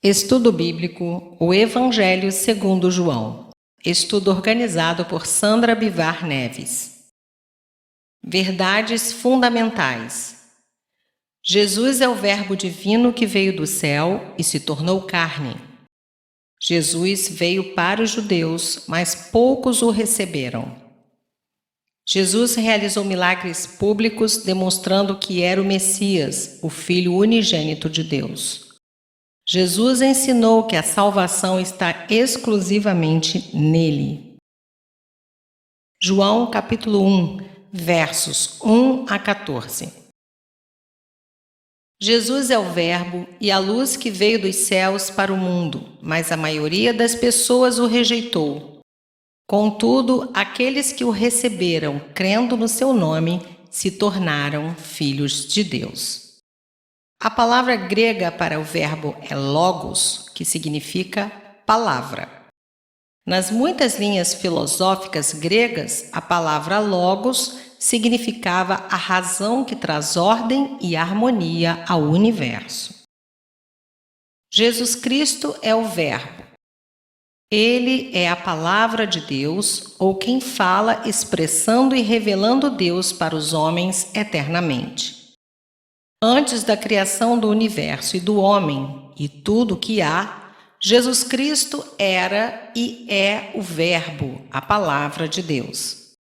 Estudo Bíblico, o Evangelho segundo João. Estudo organizado por Sandra Bivar Neves. Verdades fundamentais. Jesus é o Verbo divino que veio do céu e se tornou carne. Jesus veio para os judeus, mas poucos o receberam. Jesus realizou milagres públicos demonstrando que era o Messias, o Filho unigênito de Deus. Jesus ensinou que a salvação está exclusivamente nele. João capítulo 1, versos 1 a 14. Jesus é o Verbo e a luz que veio dos céus para o mundo, mas a maioria das pessoas o rejeitou. Contudo, aqueles que o receberam, crendo no seu nome, se tornaram filhos de Deus. A palavra grega para o verbo é logos, que significa palavra. Nas muitas linhas filosóficas gregas, a palavra logos significava a razão que traz ordem e harmonia ao universo. Jesus Cristo é o Verbo. Ele é a palavra de Deus, ou quem fala expressando e revelando Deus para os homens eternamente. Antes da criação do universo e do homem e tudo o que há, Jesus Cristo era e é o Verbo, a palavra de Deus.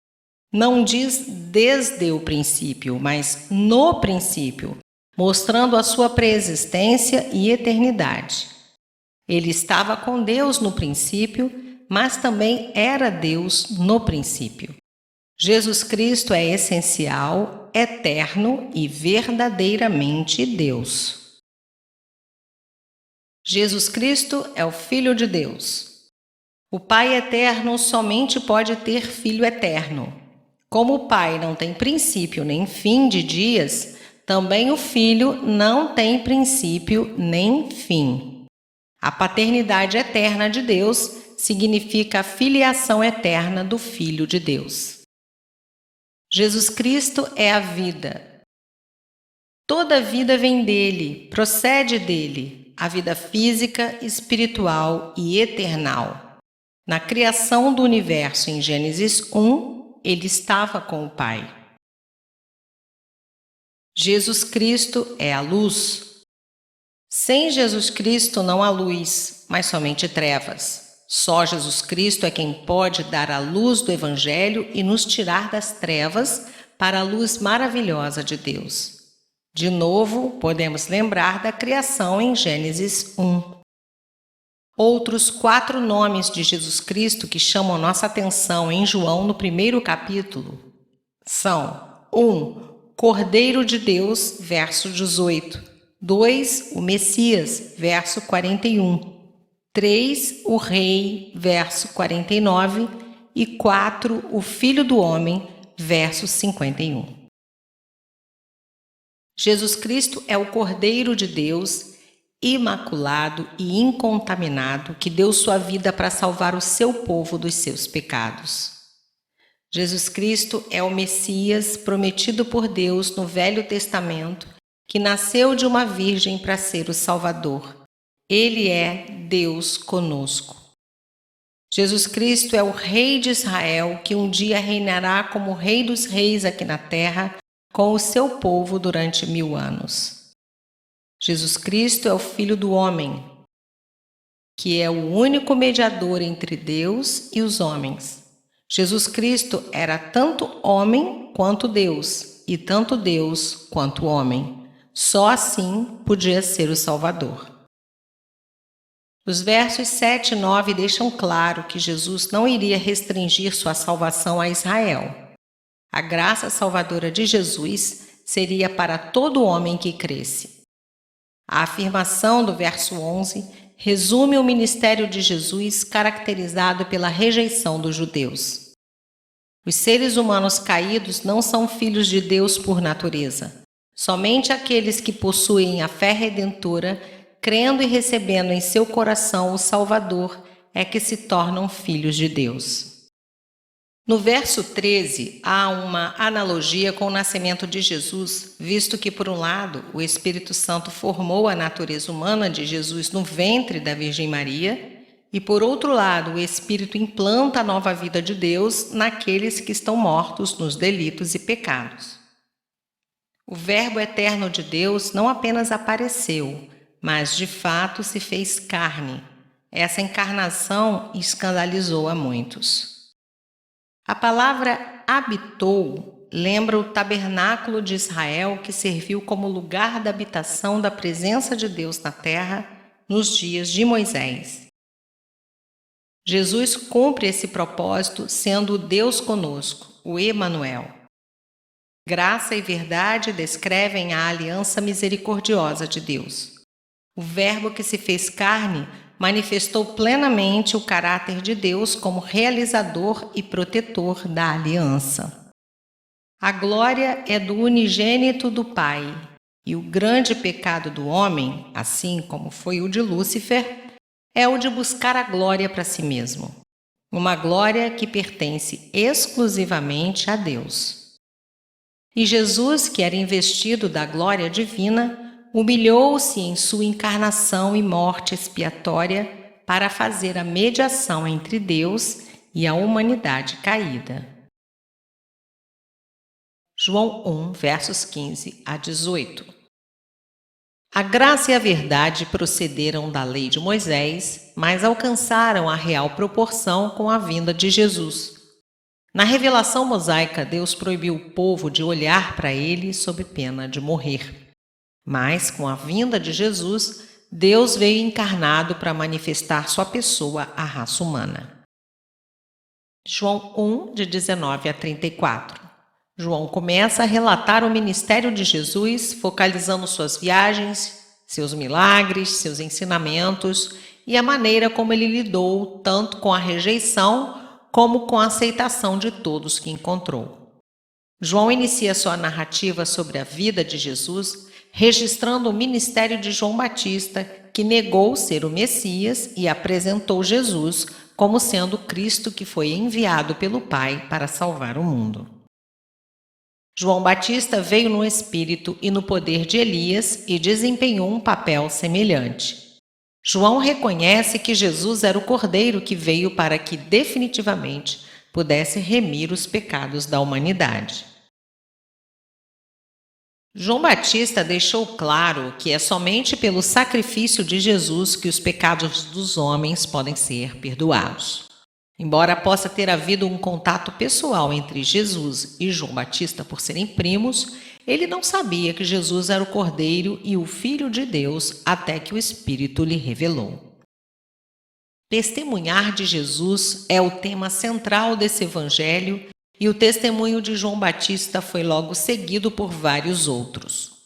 Não diz desde o princípio, mas no princípio, mostrando a sua preexistência e eternidade. Ele estava com Deus no princípio, mas também era Deus no princípio. Jesus Cristo é essencial, eterno e verdadeiramente Deus. Jesus Cristo é o Filho de Deus. O Pai eterno somente pode ter Filho eterno. Como o Pai não tem princípio nem fim de dias, também o Filho não tem princípio nem fim. A paternidade eterna de Deus significa a filiação eterna do Filho de Deus. Jesus Cristo é a vida. Toda vida vem dele, procede dele, a vida física, espiritual e eternal. Na criação do universo em Gênesis 1, ele estava com o Pai. Jesus Cristo é a luz. Sem Jesus Cristo não há luz, mas somente trevas. Só Jesus Cristo é quem pode dar a luz do Evangelho e nos tirar das trevas para a luz maravilhosa de Deus. De novo, podemos lembrar da criação em Gênesis 1. Outros 4 nomes de Jesus Cristo que chamam nossa atenção em João no primeiro capítulo são 1. Cordeiro de Deus, verso 18. 2. O Messias, verso 41. 3. O Rei, verso 49, e 4. O Filho do Homem, verso 51. Jesus Cristo é o Cordeiro de Deus, imaculado e incontaminado, que deu sua vida para salvar o seu povo dos seus pecados. Jesus Cristo é o Messias prometido por Deus no Velho Testamento, que nasceu de uma virgem para ser o Salvador. Ele é Deus conosco. Jesus Cristo é o Rei de Israel, que um dia reinará como Rei dos Reis aqui na terra, com o seu povo durante 1000 anos. Jesus Cristo é o Filho do Homem, que é o único mediador entre Deus e os homens. Jesus Cristo era tanto homem quanto Deus, e tanto Deus quanto homem. Só assim podia ser o Salvador. Os versos 7 e 9 deixam claro que Jesus não iria restringir sua salvação a Israel. A graça salvadora de Jesus seria para todo homem que cresce. A afirmação do verso 11 resume o ministério de Jesus caracterizado pela rejeição dos judeus. Os seres humanos caídos não são filhos de Deus por natureza. Somente aqueles que possuem a fé redentora, crendo e recebendo em seu coração o Salvador, é que se tornam filhos de Deus. No verso 13, há uma analogia com o nascimento de Jesus, visto que, por um lado, o Espírito Santo formou a natureza humana de Jesus no ventre da Virgem Maria, e, por outro lado, o Espírito implanta a nova vida de Deus naqueles que estão mortos nos delitos e pecados. O Verbo eterno de Deus não apenas apareceu, mas de fato se fez carne. Essa encarnação escandalizou a muitos. A palavra habitou lembra o tabernáculo de Israel, que serviu como lugar da habitação da presença de Deus na terra nos dias de Moisés. Jesus cumpre esse propósito sendo o Deus conosco, o Emanuel. Graça e verdade descrevem a aliança misericordiosa de Deus. O Verbo que se fez carne manifestou plenamente o caráter de Deus como realizador e protetor da aliança. A glória é do unigênito do Pai, e o grande pecado do homem, assim como foi o de Lúcifer, é o de buscar a glória para si mesmo. Uma glória que pertence exclusivamente a Deus. E Jesus, que era investido da glória divina, humilhou-se em sua encarnação e morte expiatória para fazer a mediação entre Deus e a humanidade caída. João 1, versos 15 a 18. A graça e a verdade procederam da lei de Moisés, mas alcançaram a real proporção com a vinda de Jesus. Na revelação mosaica, Deus proibiu o povo de olhar para ele sob pena de morrer. Mas, com a vinda de Jesus, Deus veio encarnado para manifestar sua pessoa à raça humana. João 1, de 19 a 34. João começa a relatar o ministério de Jesus, focalizando suas viagens, seus milagres, seus ensinamentos e a maneira como ele lidou tanto com a rejeição como com a aceitação de todos que encontrou. João inicia sua narrativa sobre a vida de Jesus, registrando o ministério de João Batista, que negou ser o Messias e apresentou Jesus como sendo o Cristo que foi enviado pelo Pai para salvar o mundo. João Batista veio no espírito e no poder de Elias e desempenhou um papel semelhante. João reconhece que Jesus era o Cordeiro que veio para que definitivamente pudesse remir os pecados da humanidade. João Batista deixou claro que é somente pelo sacrifício de Jesus que os pecados dos homens podem ser perdoados. Embora possa ter havido um contato pessoal entre Jesus e João Batista por serem primos, ele não sabia que Jesus era o Cordeiro e o Filho de Deus até que o Espírito lhe revelou. Testemunhar de Jesus é o tema central desse evangelho e o testemunho de João Batista foi logo seguido por vários outros.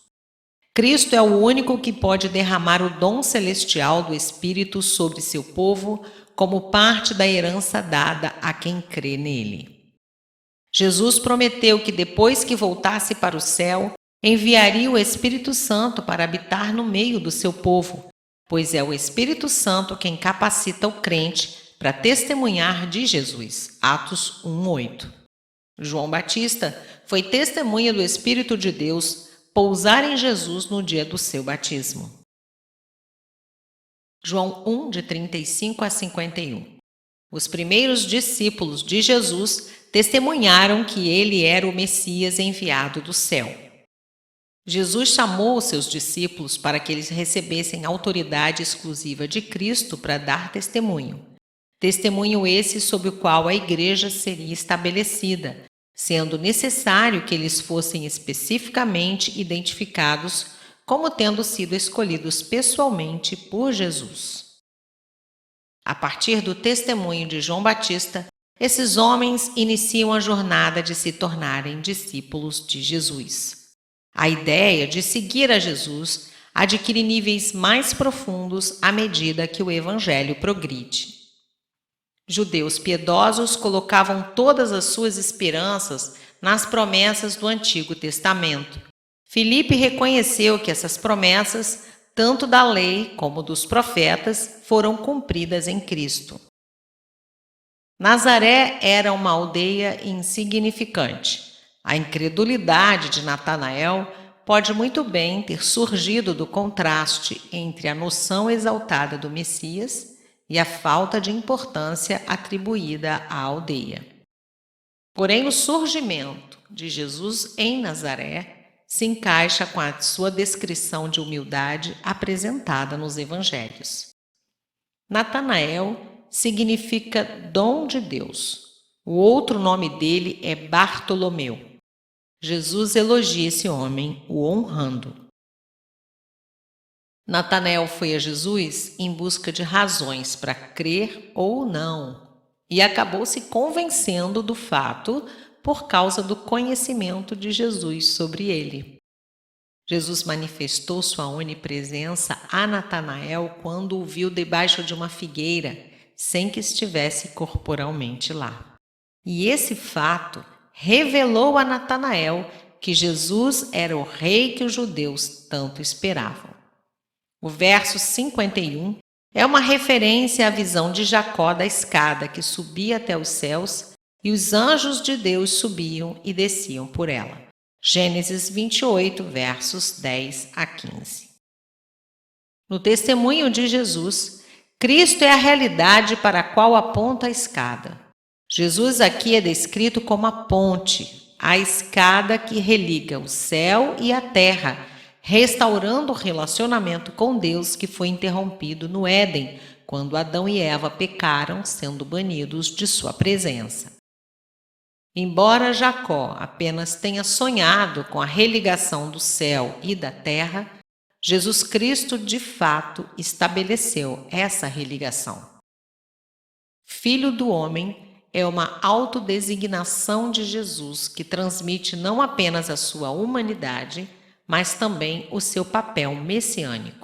Cristo é o único que pode derramar o dom celestial do Espírito sobre seu povo como parte da herança dada a quem crê nele. Jesus prometeu que depois que voltasse para o céu, enviaria o Espírito Santo para habitar no meio do seu povo, pois é o Espírito Santo quem capacita o crente para testemunhar de Jesus. Atos 1:8. João Batista foi testemunha do Espírito de Deus pousar em Jesus no dia do seu batismo. João 1, de 35 a 51. Os primeiros discípulos de Jesus testemunharam que ele era o Messias enviado do céu. Jesus chamou os seus discípulos para que eles recebessem autoridade exclusiva de Cristo para dar testemunho. Testemunho esse sob o qual a igreja seria estabelecida, sendo necessário que eles fossem especificamente identificados como tendo sido escolhidos pessoalmente por Jesus. A partir do testemunho de João Batista, esses homens iniciam a jornada de se tornarem discípulos de Jesus. A ideia de seguir a Jesus adquire níveis mais profundos à medida que o Evangelho progride. Judeus piedosos colocavam todas as suas esperanças nas promessas do Antigo Testamento. Filipe reconheceu que essas promessas, tanto da lei como dos profetas, foram cumpridas em Cristo. Nazaré era uma aldeia insignificante. A incredulidade de Natanael pode muito bem ter surgido do contraste entre a noção exaltada do Messias e a falta de importância atribuída à aldeia. Porém, o surgimento de Jesus em Nazaré se encaixa com a sua descrição de humildade apresentada nos evangelhos. Natanael significa dom de Deus. O outro nome dele é Bartolomeu. Jesus elogia esse homem, o honrando. Natanael foi a Jesus em busca de razões para crer ou não, e acabou se convencendo do fato por causa do conhecimento de Jesus sobre ele. Jesus manifestou sua onipresença a Natanael quando o viu debaixo de uma figueira, sem que estivesse corporalmente lá. E esse fato revelou a Natanael que Jesus era o rei que os judeus tanto esperavam. O verso 51 é uma referência à visão de Jacó da escada que subia até os céus e os anjos de Deus subiam e desciam por ela. Gênesis 28, versos 10 a 15. No testemunho de Jesus, Cristo é a realidade para a qual aponta a escada. Jesus aqui é descrito como a ponte, a escada que religa o céu e a terra, restaurando o relacionamento com Deus que foi interrompido no Éden, quando Adão e Eva pecaram, sendo banidos de sua presença. Embora Jacó apenas tenha sonhado com a religação do céu e da terra, Jesus Cristo, de fato, estabeleceu essa religação. Filho do homem é uma autodesignação de Jesus que transmite não apenas a sua humanidade, mas também o seu papel messiânico.